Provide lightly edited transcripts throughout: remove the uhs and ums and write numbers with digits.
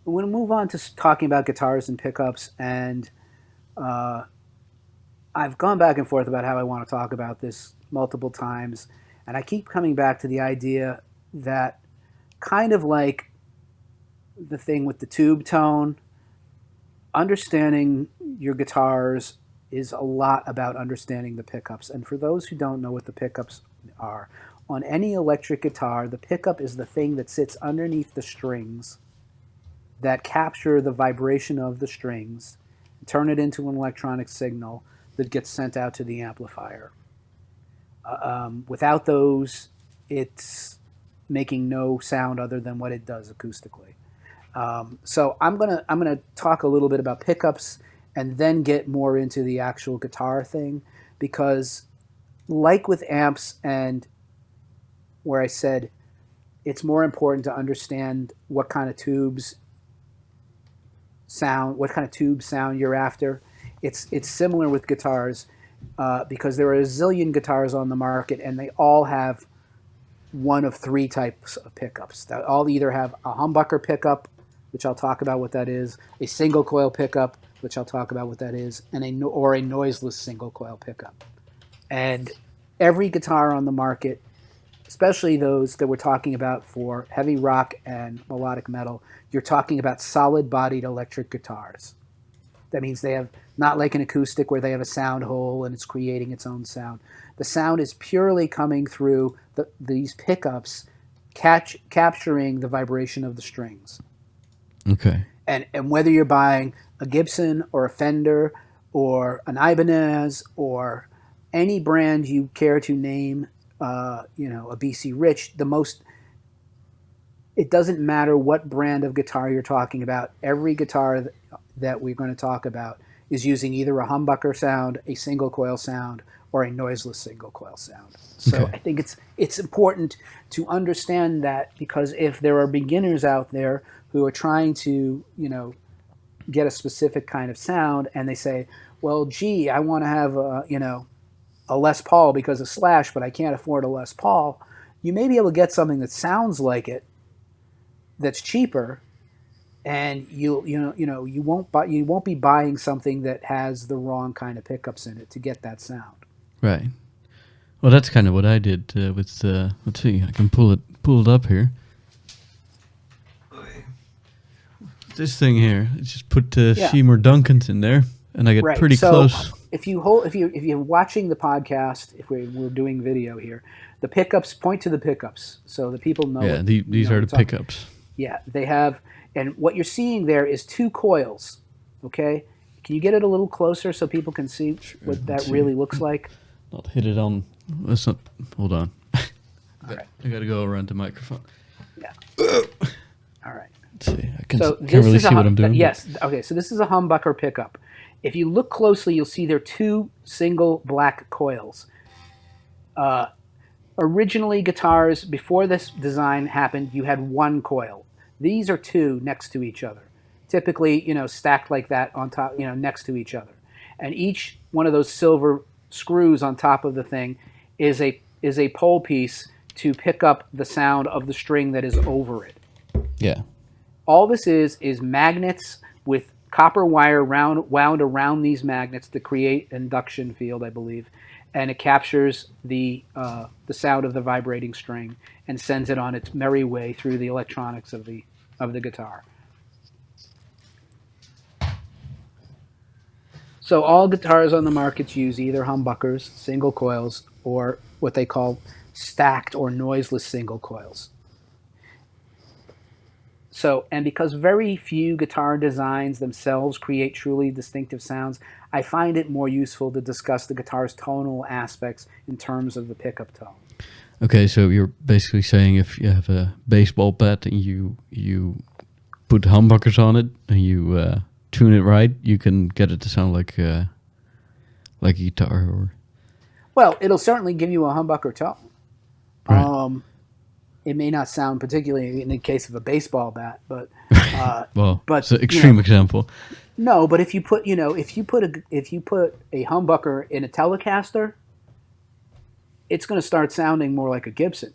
we'll move on to talking about guitars and pickups, and uh, I've gone back and forth about how I want to talk about this multiple times, and I keep coming back to the idea that kind of like the thing with the tube tone, understanding your guitars is a lot about understanding the pickups. And for those who don't know what the pickups are, on any electric guitar, the pickup is the thing that sits underneath the strings that capture the vibration of the strings, turn it into an electronic signal that gets sent out to the amplifier. Without those, it's making no sound other than what it does acoustically. So I'm gonna talk a little bit about pickups and then get more into the actual guitar thing, because like with amps, and where I said it's more important to understand what kind of tube sound you're after. It's similar with guitars, because there are a zillion guitars on the market, and they all have one of three types of pickups. That all either have a humbucker pickup, which I'll talk about what that is, a single coil pickup, which I'll talk about what that is, and or a noiseless single coil pickup. And every guitar on the market, especially those that we're talking about for heavy rock and melodic metal, you're talking about solid-bodied electric guitars. That means they have, not like an acoustic where they have a sound hole and it's creating its own sound. The sound is purely coming through these pickups, capturing the vibration of the strings. Okay. And whether you're buying a Gibson or a Fender or an Ibanez or any brand you care to name, a BC Rich, it doesn't matter what brand of guitar you're talking about. Every guitar that we're going to talk about is using either a humbucker sound, a single coil sound, or a noiseless single coil sound. So Okay. I think it's important to understand that, because if there are beginners out there who are trying to, get a specific kind of sound, and they say, well, gee, I want to have a Les Paul because of Slash, but I can't afford a Les Paul. You may be able to get something that sounds like it, that's cheaper, and you won't be buying something that has the wrong kind of pickups in it to get that sound. Right. Well, that's kind of what I did with. Let's see, I can pull it up here. This thing here, I just put Seymour Duncan's in there, and I get pretty close. If you're watching the podcast, if we're doing video here, the pickups, point to the pickups so the people know. Yeah, these are the pickups. Yeah, they have, and what you're seeing there is two coils. Okay, can you get it a little closer so people can see what that really looks like? Not hit it on. Let's not. Hold on. All right. I gotta go around the microphone. Yeah. All right. Let's see. Can't really see what I'm doing. Yes. Okay. So this is a humbucker pickup. If you look closely, you'll see there are two single black coils. Originally, guitars, before this design happened, you had one coil. These are two next to each other, typically, stacked like that on top, next to each other. And each one of those silver screws on top of the thing is a pole piece to pick up the sound of the string that is over it. Yeah. All this is magnets with copper wire wound around these magnets to create an induction field, I believe, and it captures the sound of the vibrating string and sends it on its merry way through the electronics of the guitar. So all guitars on the market use either humbuckers, single coils, or what they call stacked or noiseless single coils. So, and because very few guitar designs themselves create truly distinctive sounds, I find it more useful to discuss the guitar's tonal aspects in terms of the pickup tone. Okay, so you're basically saying if you have a baseball bat and you put humbuckers on it and you tune it right, you can get it to sound like a guitar. Or well, it'll certainly give you a humbucker tone. Right. It may not sound particularly in the case of a baseball bat, but it's an extreme example. No, but if you put a humbucker in a Telecaster, it's going to start sounding more like a Gibson.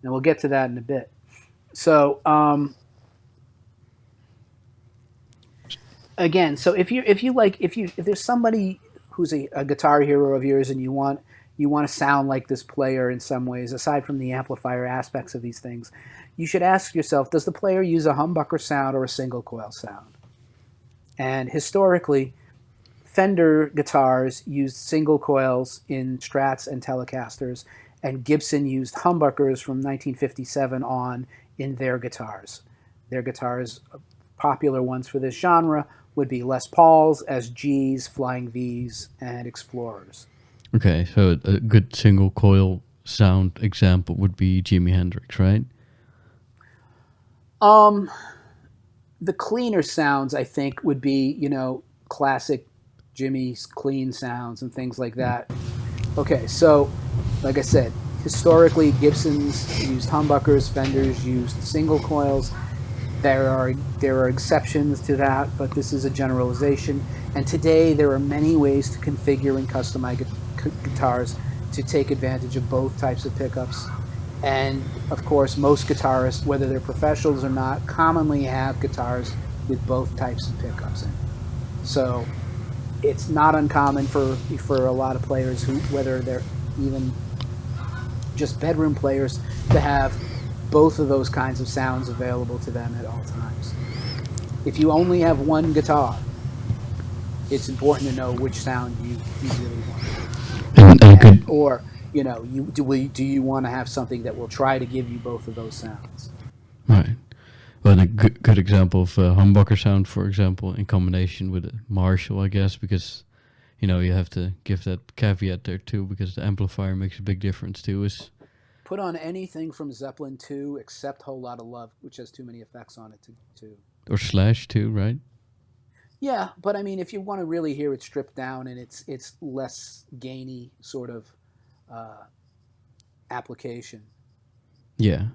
And we'll get to that in a bit. So again, so if there's somebody who's a guitar hero of yours and you want to sound like this player in some ways, aside from the amplifier aspects of these things, you should ask yourself, does the player use a humbucker sound or a single coil sound? And historically, Fender guitars used single coils in Strats and Telecasters, and Gibson used humbuckers from 1957 on in their guitars. Their guitars, popular ones for this genre, would be Les Pauls, SGs, Flying Vs, and Explorers. Okay, so a good single coil sound example would be Jimi Hendrix, right? The cleaner sounds, I think, would be, classic Jimmy's clean sounds and things like that. Okay, so like I said, historically Gibsons used humbuckers, Fenders used single coils. There are exceptions to that, but this is a generalization. And today there are many ways to configure and customize guitars to take advantage of both types of pickups. And of course, most guitarists, whether they're professionals or not, commonly have guitars with both types of pickups in. So it's not uncommon for a lot of players who, whether they're even just bedroom players, to have both of those kinds of sounds available to them at all times. If you only have one guitar, it's important to know which sound you really want. Or, do you want to have something that will try to give you both of those sounds? Right. Well, a good example of a humbucker sound, for example, in combination with a Marshall, I guess, because you have to give that caveat there too, because the amplifier makes a big difference too. Is put on anything from Zeppelin 2 except Whole Lotta Love, which has too many effects on it to or Slash too, right? Yeah, but I mean, if you want to really hear it stripped down and it's less gainy sort of application, Yeah.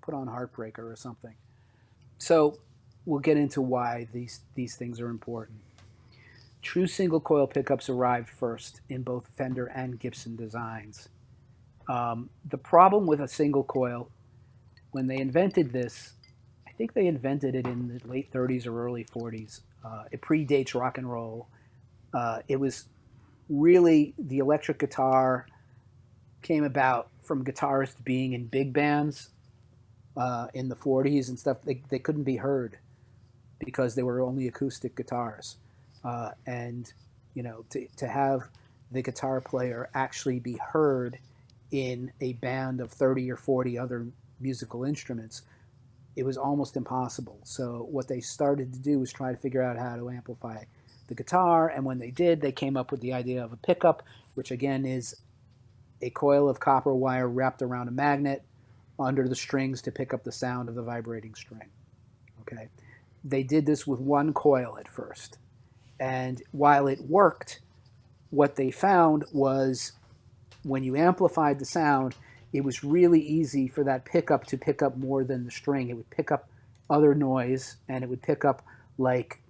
Put on Heartbreaker or something. So we'll get into why these things are important. True single coil pickups arrived first in both Fender and Gibson designs. The problem with a single coil, when they invented this, I think they invented it in the late 30s or early 40s. It predates rock and roll. It was really, the electric guitar came about from guitarists being in big bands in the 40s and stuff. They couldn't be heard because they were only acoustic guitars. And, to have the guitar player actually be heard in a band of 30 or 40 other musical instruments, it was almost impossible. So what they started to do was try to figure out how to amplify the guitar. And when they did, they came up with the idea of a pickup, which again is a coil of copper wire wrapped around a magnet under the strings to pick up the sound of the vibrating string. Okay. They did this with one coil at first. And while it worked, what they found was when you amplified the sound, it was really easy for that pickup to pick up more than the string. It would pick up other noise, and it would pick up like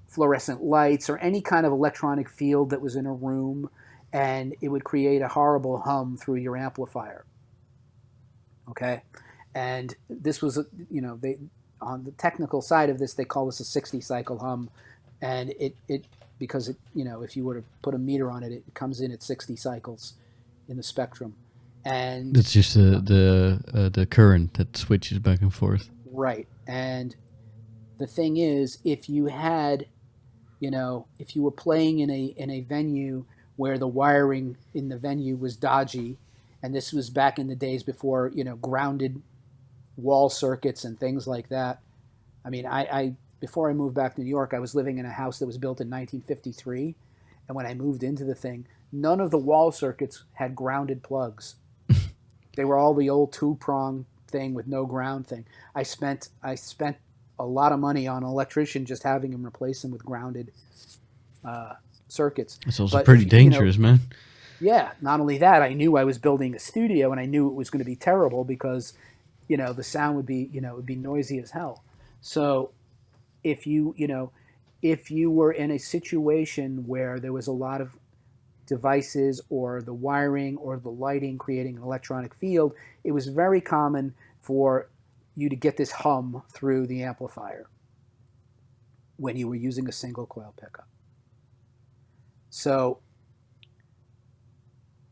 fluorescent lights or any kind of electronic field that was in a room, and it would create a horrible hum through your amplifier. Okay? And this was, they, on the technical side of this, they call this a 60 cycle hum, and it because if you were to put a meter on it, it comes in at 60 cycles in the spectrum. And it's just the current that switches back and forth. Right. And the thing is, if you had, if you were playing in a venue where the wiring in the venue was dodgy, and this was back in the days before, grounded wall circuits and things like that. I mean, I before I moved back to New York, I was living in a house that was built in 1953. And when I moved into the thing, none of the wall circuits had grounded plugs. They were all the old two-prong thing with no ground thing. I spent a lot of money on an electrician just having him replace them with grounded circuits. It's also pretty dangerous, man. Yeah. Not only that, I knew I was building a studio, and I knew it was going to be terrible because, the sound would be, it would be noisy as hell. So if you were in a situation where there was a lot of devices or the wiring or the lighting creating an electronic field, it was very common for you to get this hum through the amplifier when you were using a single coil pickup. So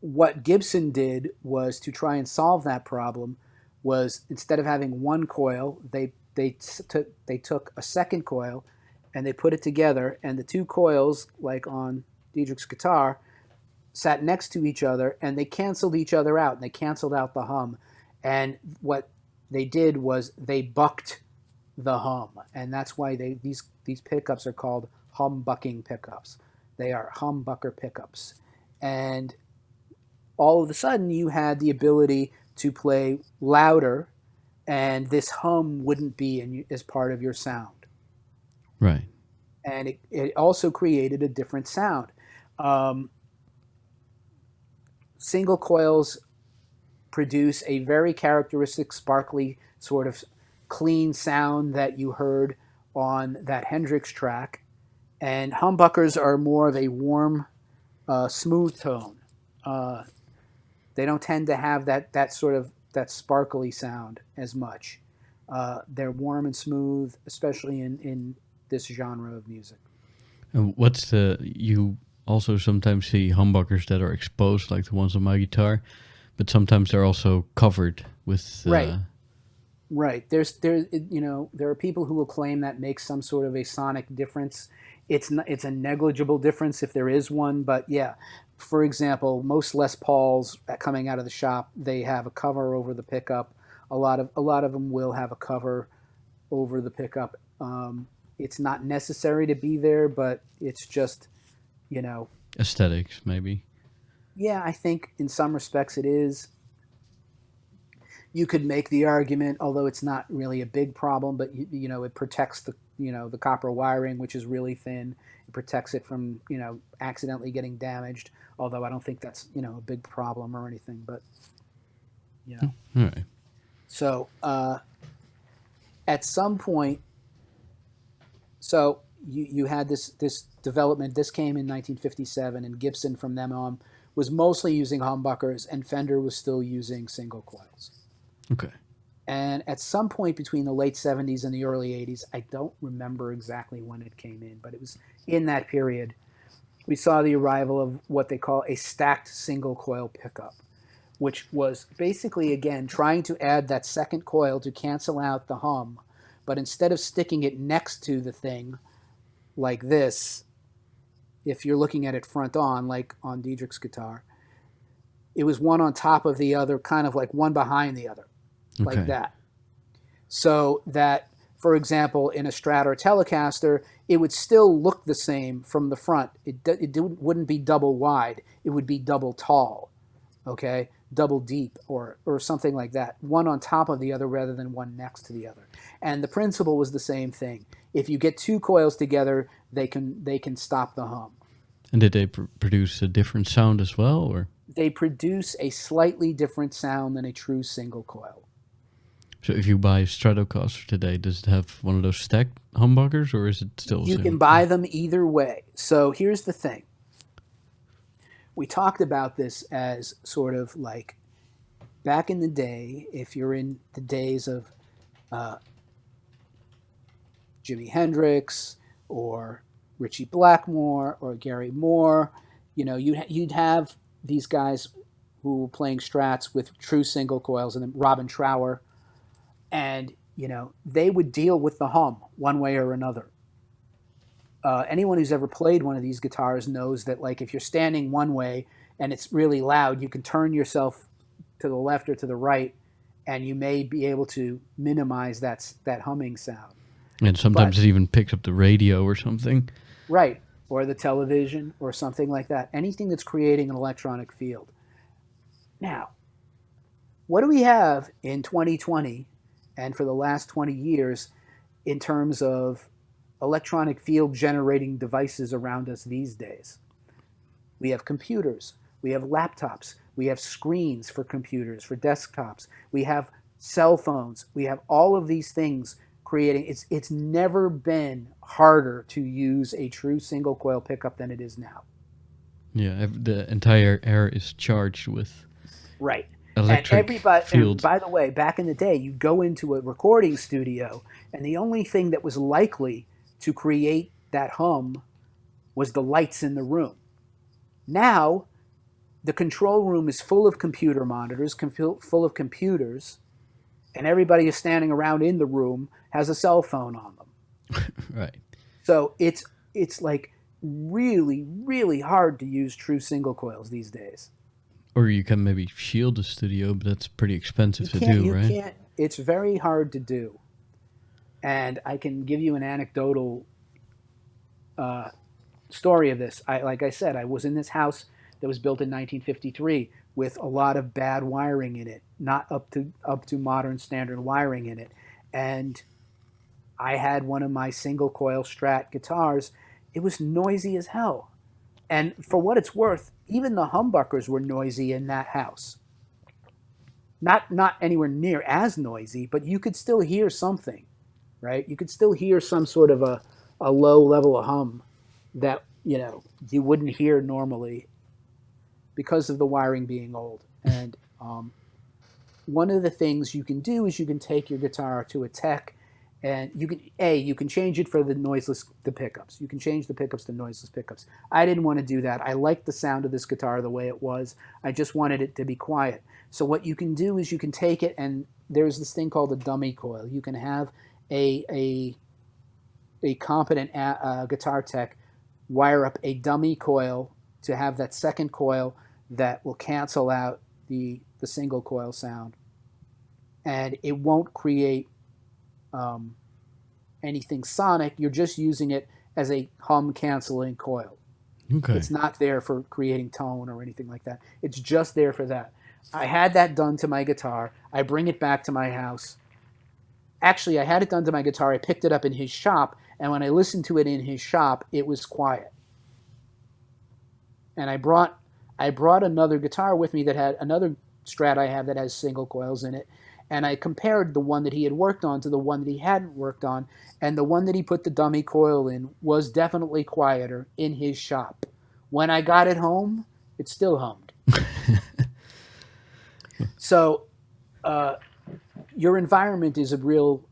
what Gibson did was to try and solve that problem was, instead of having one coil, they took a second coil and they put it together, and the two coils, like on Diederik's guitar, sat next to each other, and they canceled each other out, and they canceled out the hum. And what they did was they bucked the hum, and that's why these pickups are called humbucking pickups. They are humbucker pickups. And all of a sudden you had the ability to play louder, and this hum wouldn't be as part of your sound. Right. And it also created a different sound. Single coils produce a very characteristic, sparkly, sort of clean sound that you heard on that Hendrix track. And humbuckers are more of a warm, smooth tone. They don't tend to have that sort of that sparkly sound as much. They're warm and smooth, especially in this genre of music. And you also sometimes see humbuckers that are exposed, like the ones on my guitar, but sometimes they're also covered with. Right. There are people who will claim that makes some sort of a sonic difference. It's a negligible difference if there is one, but yeah. For example, most Les Pauls coming out of the shop, they have a cover over the pickup. A lot of them will have a cover over the pickup. It's not necessary to be there, but it's just, aesthetics, maybe. Yeah, I think in some respects it is. You could make the argument, although it's not really a big problem, but it protects the copper wiring, which is really thin. It protects it from accidentally getting damaged. Although I don't think that's a big problem or anything, but All right. So at some point, so you had this development. This came in 1957, and Gibson from then on was mostly using humbuckers, and Fender was still using single coils. Okay. And at some point between the late 70s and the early 80s, I don't remember exactly when it came in, but it was in that period, we saw the arrival of what they call a stacked single coil pickup, which was basically, again, trying to add that second coil to cancel out the hum. But instead of sticking it next to the thing like this, if you're looking at it front on, like on Diederik's guitar, it was one on top of the other, kind of like one behind the other. Okay. Like that. So that, for example, in a Strat or Telecaster, it would still look the same from the front. It wouldn't be double wide. It would be double tall, okay? Double deep or something like that. One on top of the other rather than one next to the other. And the principle was the same thing. If you get two coils together, they can stop the hum. And did they produce a different sound as well, or? They produce a slightly different sound than a true single coil. So if you buy a Stratocaster today, does it have one of those stacked humbuckers, or is it still? You can buy them either way. So here's the thing. We talked about this as sort of like back in the day, if you're in the days of Jimi Hendrix or Ritchie Blackmore or Gary Moore, you'd have these guys who were playing Strats with true single coils, and then Robin Trower. And, they would deal with the hum one way or another. Anyone who's ever played one of these guitars knows that, like, if you're standing one way and it's really loud, you can turn yourself to the left or to the right, and you may be able to minimize that humming sound. And sometimes it even picks up the radio or something. Right, or the television or something like that. Anything that's creating an electronic field. Now, what do we have in 2020 and for the last 20 years in terms of electronic field generating devices around us these days? We have computers, we have laptops, we have screens for computers, for desktops, we have cell phones, we have all of these things creating. It's never been harder to use a true single coil pickup than it is now. Yeah, the entire air is charged with Right. And electric everybody, and fields. by the way, back in the day, you go into a recording studio, and the only thing that was likely to create that hum was the lights in the room. Now, the control room is full of computer monitors, full of computers, and everybody is standing around in the room has a cell phone on them. Right. So it's like really, really hard to use true single coils these days. Or you can maybe shield the studio, but that's pretty expensive to do, You right? can't, it's very hard to do. And I can give you an anecdotal uh, story of this. Like I said, I was in this house that was built in 1953 with a lot of bad wiring in it, not up to modern standard wiring in it. And I had one of my single coil Strat guitars. It was noisy as hell. And for what it's worth, even the humbuckers were noisy in that house. Not anywhere near as noisy, but you could still hear something, right? You could still hear some sort of a low level of hum that, you wouldn't hear normally because of the wiring being old. And one of the things you can do is you can take your guitar to a tech, and you can change it for the pickups. You can change the pickups to noiseless pickups. I didn't want to do that. I liked the sound of this guitar the way it was. I just wanted it to be quiet. So what you can do is you can take it, and there's this thing called a dummy coil. You can have a competent guitar tech wire up a dummy coil to have that second coil that will cancel out the single coil sound, and it won't create anything sonic. You're just using it as a hum canceling coil. Okay. It's not there for creating tone or anything like that. It's just there for that. I had that done to my guitar. I bring it back to my house. Actually, I had it done to my guitar. I picked it up in his shop, and when I listened to it in his shop, it was quiet. And I brought another guitar with me that had another Strat I have that has single coils in it, and I compared the one that he had worked on to the one that he hadn't worked on, and the one that he put the dummy coil in was definitely quieter in his shop. When I got it home, it still hummed. So your environment is a real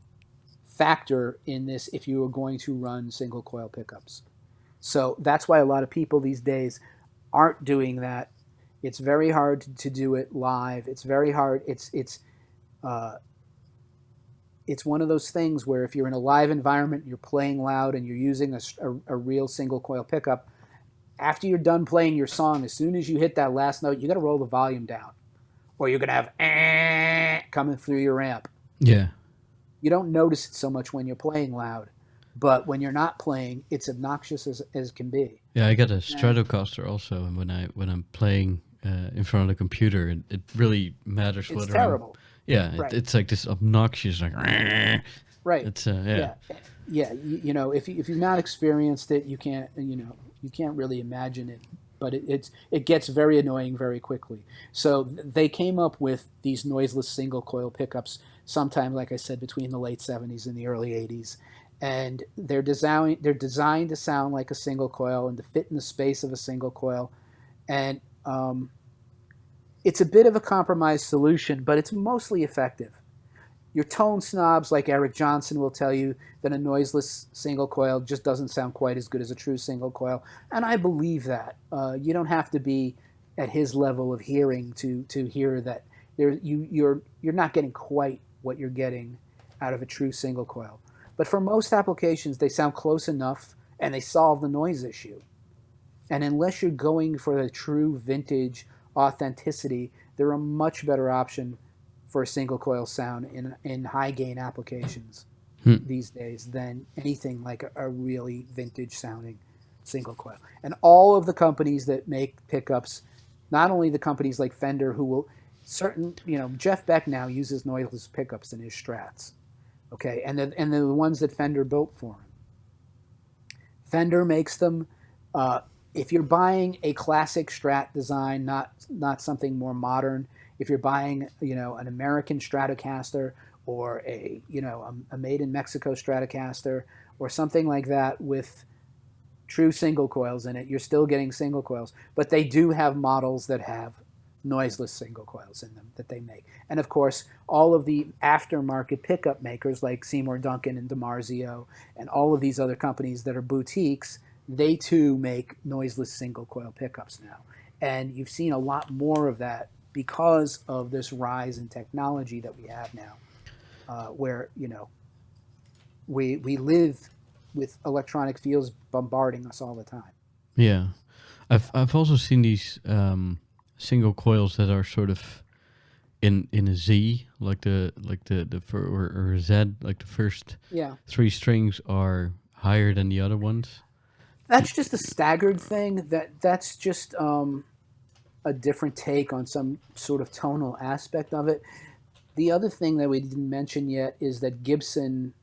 factor in this if you are going to run single coil pickups. So that's why a lot of people these days aren't doing that. It's very hard to do it live. It's very hard. It's one of those things where if you're in a live environment, you're playing loud, and you're using a real single coil pickup. After you're done playing your song, as soon as you hit that last note, you got to roll the volume down, or you're gonna have coming through your amp. Yeah. You don't notice it so much when you're playing loud, but when you're not playing, it's obnoxious as can be. Yeah, I got a Stratocaster also, and when I'm playing in front of the computer, it really matters It's whether terrible. Right. It's like this obnoxious like. Right. It's yeah. Yeah. If you've not experienced it, you can't really imagine it. But it gets very annoying very quickly. So they came up with these noiseless single coil pickups sometime, like I said, between the late 70s and the early 80s, and they're designed to sound like a single coil and to fit in the space of a single coil, and it's a bit of a compromise solution, but it's mostly effective. Your tone snobs like Eric Johnson will tell you that a noiseless single coil just doesn't sound quite as good as a true single coil, and I believe that. You don't have to be at his level of hearing to hear that you're not getting quite what you're getting out of a true single coil. But for most applications, they sound close enough, and they solve the noise issue. And unless you're going for the true vintage authenticity, they're a much better option for a single coil sound in high gain applications these days than anything like a really vintage sounding single coil. And all of the companies that make pickups, not only the companies like Fender, who will Jeff Beck now uses noiseless pickups in his Strats, okay, and they're the ones that Fender built for him. Fender makes them. If you're buying a classic Strat design, not something more modern, if you're buying an American Stratocaster or a made in Mexico Stratocaster or something like that with true single coils in it. You're still getting single coils, but they do have models that have noiseless single coils in them that they make. And of course, all of the aftermarket pickup makers like Seymour Duncan and DiMarzio and all of these other companies that are boutiques, they too make noiseless single coil pickups now. And you've seen a lot more of that because of this rise in technology that we have now, where, you know, we live with electronic fields bombarding us all the time. Yeah, I've also seen these single coils that are sort of in a Z, like the or a Z, like the first three strings are higher than the other ones. That's just a staggered thing. That's just a different take on some sort of tonal aspect of it. The other thing that we didn't mention yet is that Gibson,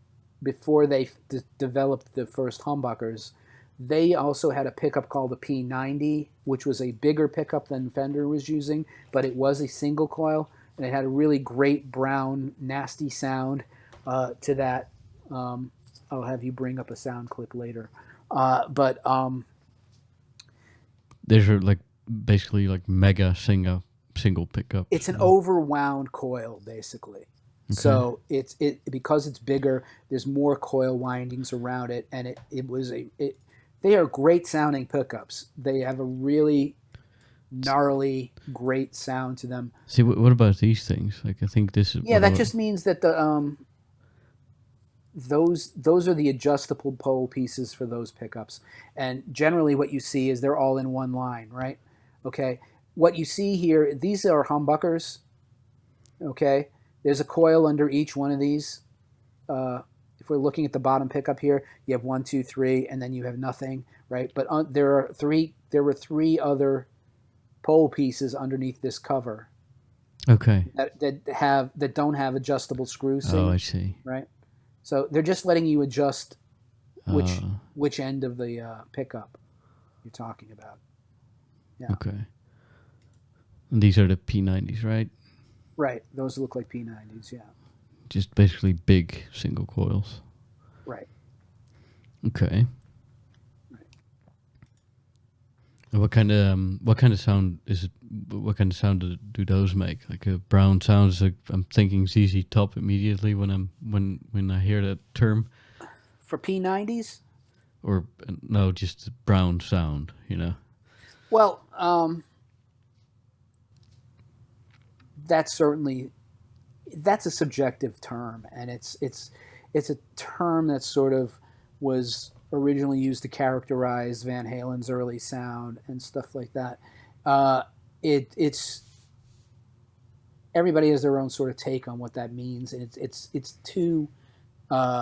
before they developed the first humbuckers, they also had a pickup called the P90, which was a bigger pickup than Fender was using, but it was a single coil, and it had a really great brown, nasty sound to that. I'll have you bring up a sound clip later. These are like basically like mega single pickups. It's an overwound coil, basically. Okay. So it because it's bigger, there's more coil windings around it, and they are great sounding pickups. They have a really gnarly, great sound to them. See, what about these things? Like, I think this is... Yeah, that just means that the those are the adjustable pole pieces for those pickups. And generally what you see is they're all in one line, right? Okay. What you see here, these are humbuckers. Okay. There's a coil under each one of these. If we're looking at the bottom pickup here, you have 1, 2, 3, and then you have nothing, right? But there were three other pole pieces underneath this cover. Okay. That don't have adjustable screws. Oh, I see. Right. So they're just letting you adjust which end of the pickup you're talking about. Yeah. Okay. And these are the P90s, right? Right. Those look like P90s. Yeah. Just basically big single coils. Right. Okay. Right. And what kind of sound is it? What kind of sound do those make? Like a brown sound. Like, I'm thinking ZZ Top immediately when I hear that term. For P90s? Or no, just brown sound. You know. Well, that's a subjective term, and it's a term that sort of was originally used to characterize Van Halen's early sound and stuff like that. It's everybody has their own sort of take on what that means, and it's too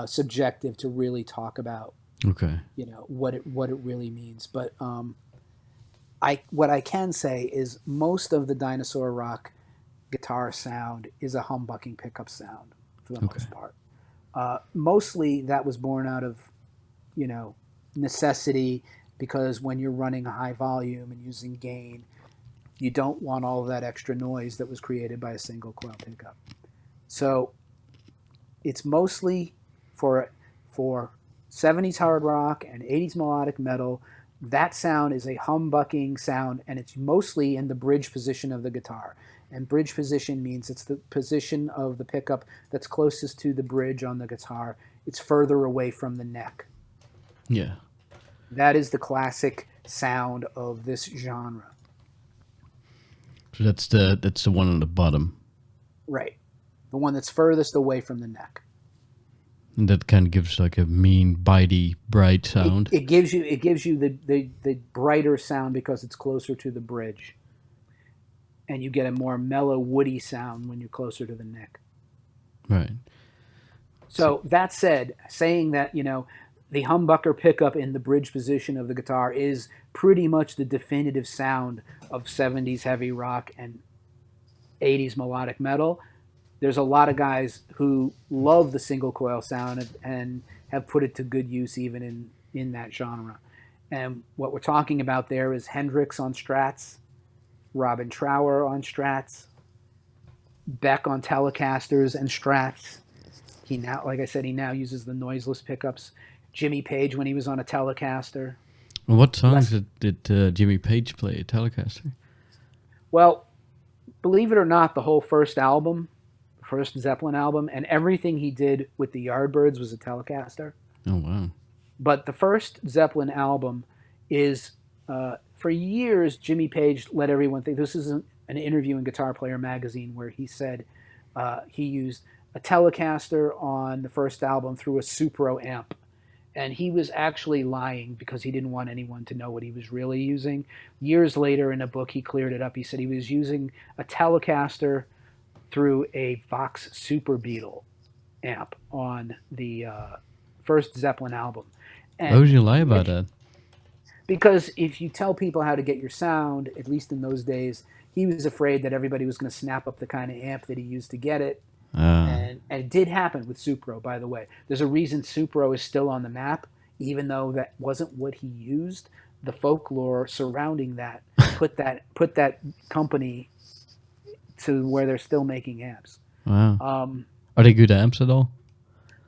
subjective to really talk about. Okay. You know what it really means, but what I can say is most of the Dinosaur Rock guitar sound is a humbucking pickup sound for the most part. Mostly that was born out of, you know, necessity, because when you're running a high volume and using gain, you don't want all of that extra noise that was created by a single coil pickup. So it's mostly for 70s hard rock and 80s melodic metal. That sound is a humbucking sound, and it's mostly in the bridge position of the guitar. And bridge position means it's the position of the pickup that's closest to the bridge on the guitar. It's further away from the neck. Yeah. That is the classic sound of this genre. So that's the one on the bottom. Right. The one that's furthest away from the neck. And that kind of gives like a mean, bitey, bright sound. It gives you the brighter sound because it's closer to the bridge. And you get a more mellow, woody sound when you're closer to the neck. Right. So that said, saying that, you know, the humbucker pickup in the bridge position of the guitar is pretty much the definitive sound of 70s heavy rock and 80s melodic metal. There's a lot of guys who love the single coil sound and have put it to good use even in that genre. And what we're talking about there is Hendrix on Strats, Robin Trower on Strats, Beck on Telecasters and Strats. He now, like I said, he now uses the noiseless pickups. Jimmy Page when he was on a Telecaster. And what songs less. did Jimmy Page play at Telecaster? Well, believe it or not, the whole first album, first Zeppelin album, and everything he did with the Yardbirds was a Telecaster. Oh wow. But the first Zeppelin album is, for years, Jimmy Page let everyone think this is an interview in Guitar Player magazine where he said he used a Telecaster on the first album through a Supro amp. And he was actually lying because he didn't want anyone to know what he was really using. Years later, in a book, he cleared it up. He said he was using a Telecaster through a Vox Super Beetle amp on the first Zeppelin album. Why would And you lie about that? because if you tell people how to get your sound, at least in those days, he was afraid that everybody was going to snap up the kind of amp that he used to get it. And it did happen with Supro, by the way. There's a reason Supro is still on the map, even though that wasn't what he used. The folklore surrounding that put that company to where they're still making amps. Wow. Are they good amps at all?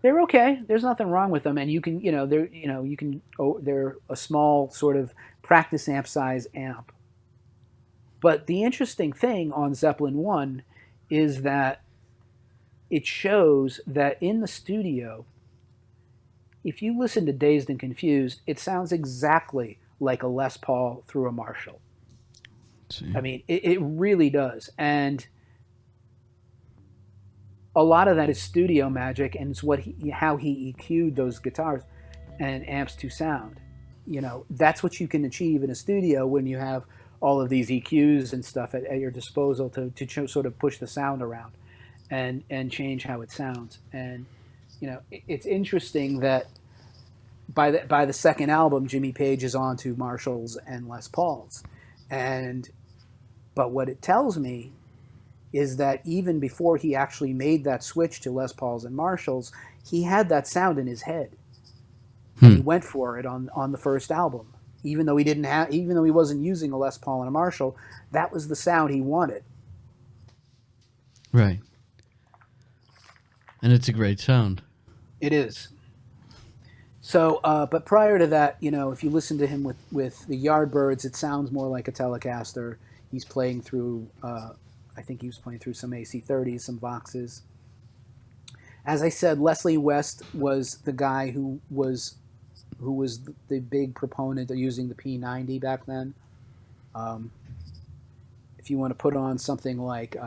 They're okay. There's nothing wrong with them, and they're a small sort of practice amp size amp. But the interesting thing on Zeppelin 1 is that it shows that in the studio, if you listen to Dazed and Confused, it sounds exactly like a Les Paul through a Marshall. I mean, it really does. And a lot of that is studio magic, and it's how he EQ'd those guitars and amps to sound. That's what you can achieve in a studio when you have all of these EQs and stuff at your disposal to sort of push the sound around and change how it sounds. And it's interesting that by the second album, Jimmy Page is on to Marshalls and Les Pauls, but what it tells me is that even before he actually made that switch to Les Pauls and Marshalls, he had that sound in his head. He went for it on the first album, even though he wasn't using a Les Paul and a Marshall. That was the sound he wanted. Right. And it's a great sound. It is. So, but prior to that, if you listen to him with the Yardbirds, it sounds more like a Telecaster. He's playing through, I think he was playing through some AC30s, some Voxes. As I said, Leslie West was the guy who was the big proponent of using the P90 back then. If you want to put on something like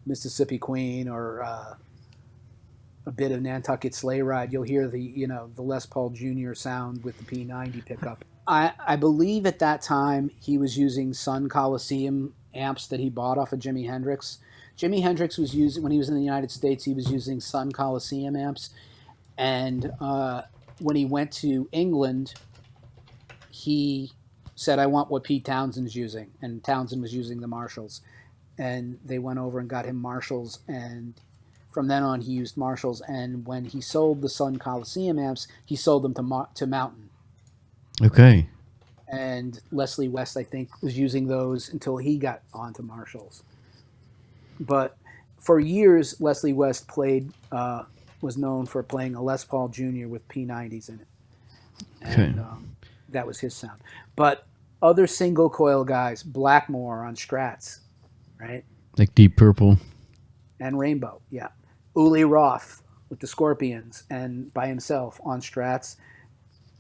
Mississippi Queen or a bit of Nantucket Sleigh Ride, you'll hear the Les Paul Jr. sound with the P90 pickup. I believe at that time he was using Sun Coliseum amps that he bought off of Jimi Hendrix. Jimi Hendrix was using, when he was in the United States, he was using Sun Coliseum amps. And when he went to England, he said, I want what Pete Townsend's using. And Townsend was using the Marshalls. And they went over and got him Marshalls. And from then on, he used Marshalls. And when he sold the Sun Coliseum amps, he sold them to Mountain. Okay. And Leslie West, I think, was using those until he got onto Marshalls. But for years, Leslie West was known for playing a Les Paul Jr. with P90s in it. And that was his sound. But other single coil guys, Blackmore on Strats, right? Like Deep Purple. And Rainbow, yeah. Uli Roth with the Scorpions and by himself on Strats.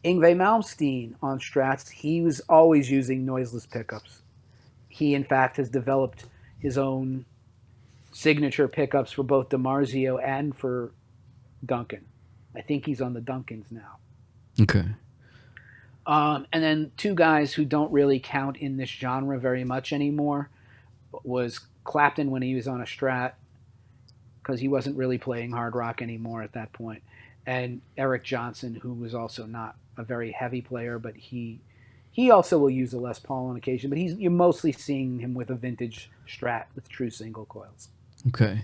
Yngwie Malmsteen on Strats, he was always using noiseless pickups. He, in fact, has developed his own signature pickups for both DiMarzio and for Duncan. I think he's on the Duncans now. Okay. And then two guys who don't really count in this genre very much anymore was Clapton when he was on a Strat, because he wasn't really playing hard rock anymore at that point, and Eric Johnson, who was also not a very heavy player, but he also will use a Les Paul on occasion, but you're mostly seeing him with a vintage Strat with true single coils. Okay.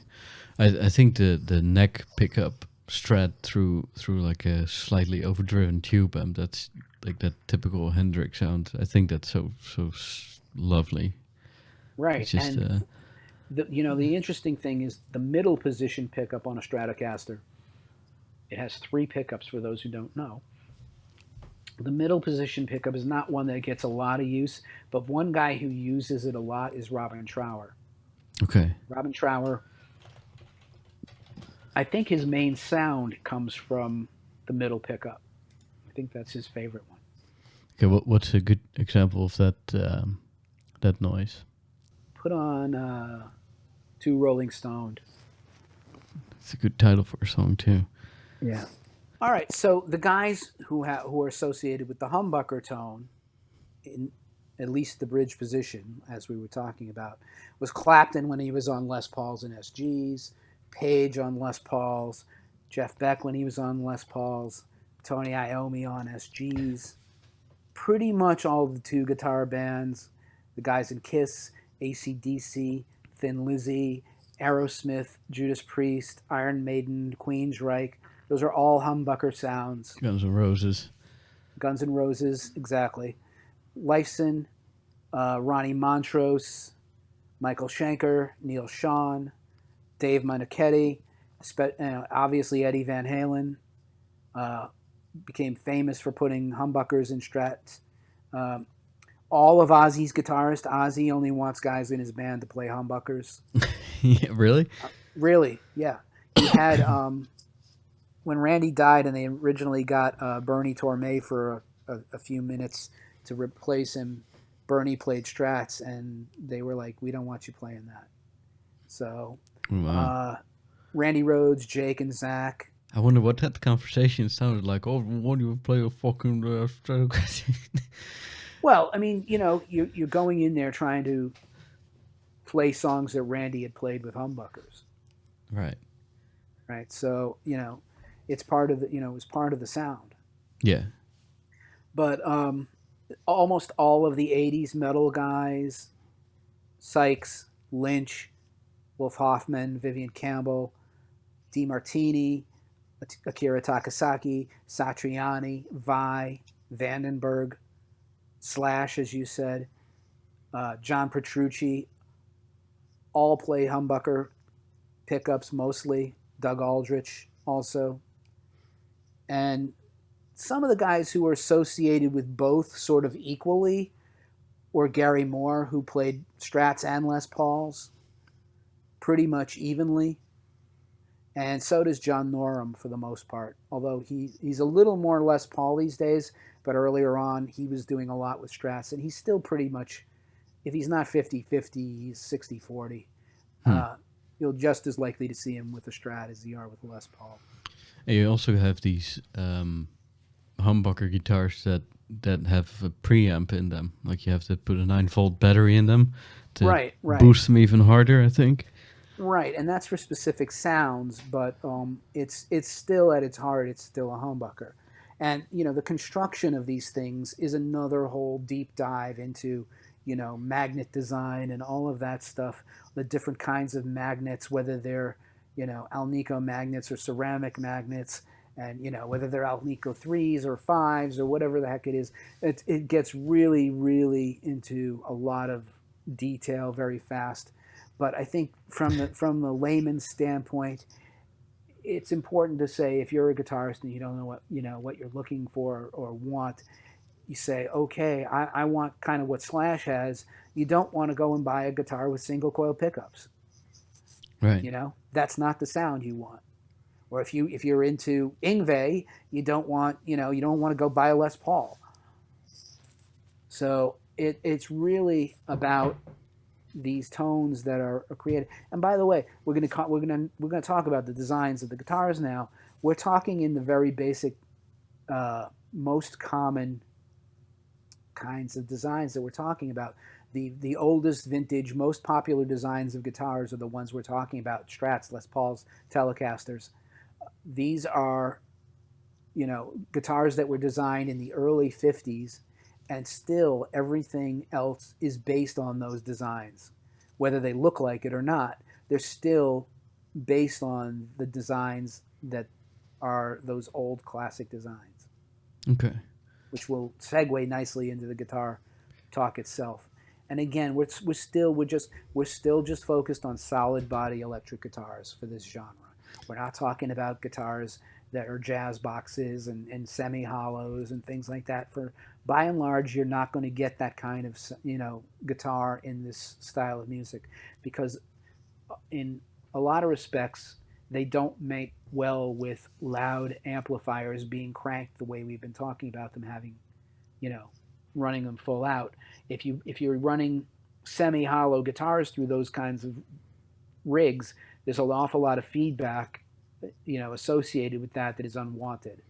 I think the neck pickup Strat through like a slightly overdriven tube amp, that's like that typical Hendrix sound. I think that's so lovely. Right. It's just, and the interesting thing is the middle position pickup on a Stratocaster. It has three pickups for those who don't know. The middle position pickup is not one that gets a lot of use, but one guy who uses it a lot is Robin Trower. Okay. Robin Trower, I think his main sound comes from the middle pickup. I think that's his favorite one. Okay. What's a good example of that noise? Put on Two Rolling Stoned. It's a good title for a song too. Yeah. All right. So the guys who are associated with the humbucker tone, in at least the bridge position, as we were talking about, was Clapton when he was on Les Pauls and SGs, Page on Les Pauls, Jeff Beck when he was on Les Pauls, Tony Iommi on SGs. Pretty much all the two guitar bands, the guys in Kiss, AC/DC, Thin Lizzy, Aerosmith, Judas Priest, Iron Maiden, Queensryche. Those are all humbucker sounds. Guns N' Roses. Guns N' Roses, exactly. Lifeson, Ronnie Montrose, Michael Schenker, Neil Schon, Dave Meniketti, obviously Eddie Van Halen. Became famous for putting humbuckers in Strats. All of Ozzy's guitarists, Ozzy only wants guys in his band to play humbuckers. Yeah, really? Really, yeah. He had, when Randy died and they originally got Bernie Torme for a few minutes to replace him, Bernie played Strats, and they were like, we don't want you playing that. So, Wow. Randy Rhoads, Jake, and Zach. I wonder what that conversation sounded like. Oh, why do you play a fucking Stratocaster? Well, I mean, you're going in there trying to play songs that Randy had played with humbuckers. Right. Right. So, it's part of the, it's part of the sound. Yeah. But almost all of the 80s metal guys, Sykes, Lynch, Wolf Hoffman, Vivian Campbell, DeMartini, Akira Takasaki, Satriani, Vai, Vandenberg, Slash, as you said, John Petrucci, all play humbucker pickups mostly. Doug Aldrich also. And some of the guys who were associated with both sort of equally were Gary Moore, who played Strats and Les Pauls pretty much evenly. And so does John Norum for the most part, although he's a little more Les Paul these days, but earlier on he was doing a lot with Strats, and he's still pretty much, if he's not 50-50, he's 60-40. You're just as likely to see him with a Strat as you are with a Les Paul. And you also have these humbucker guitars that have a preamp in them. Like you have to put a 9-volt battery in them to right. boost them even harder, I think. Right, and that's for specific sounds, but it's still at its heart, it's still a humbucker. And, the construction of these things is another whole deep dive into, magnet design and all of that stuff, the different kinds of magnets, whether they're, Alnico magnets or ceramic magnets, and, whether they're Alnico 3s or 5s or whatever the heck it is. It gets really, really into a lot of detail very fast. But I think from the layman's standpoint, it's important to say, if you're a guitarist and you don't know what you're looking for or want, you say, okay, I want kind of what Slash has. You don't want to go and buy a guitar with single coil pickups. Right. That's not the sound you want. Or if you're into Yngwie, you don't want to go buy a Les Paul. So it's really about these tones that are created. And by the way, we're going to talk about the designs of the guitars now. We're talking in the very basic, most common kinds of designs that we're talking about. The oldest vintage, most popular designs of guitars are the ones we're talking about: Strats, Les Pauls, Telecasters. These are, guitars that were designed in the early 50s, and still everything else is based on those designs. Whether they look like it or not, they're still based on the designs that are those old classic designs. Okay. Which will segue nicely into the guitar talk itself. And again, we're still just focused on solid body electric guitars for this genre. We're not talking about guitars that are jazz boxes and semi-hollows and things like that. For by and large, you're not going to get that kind of guitar in this style of music, because in a lot of respects they don't make well with loud amplifiers being cranked the way we've been talking about them having, running them full out. If you're running semi-hollow guitars through those kinds of rigs, there's an awful lot of feedback, associated with that is unwanted.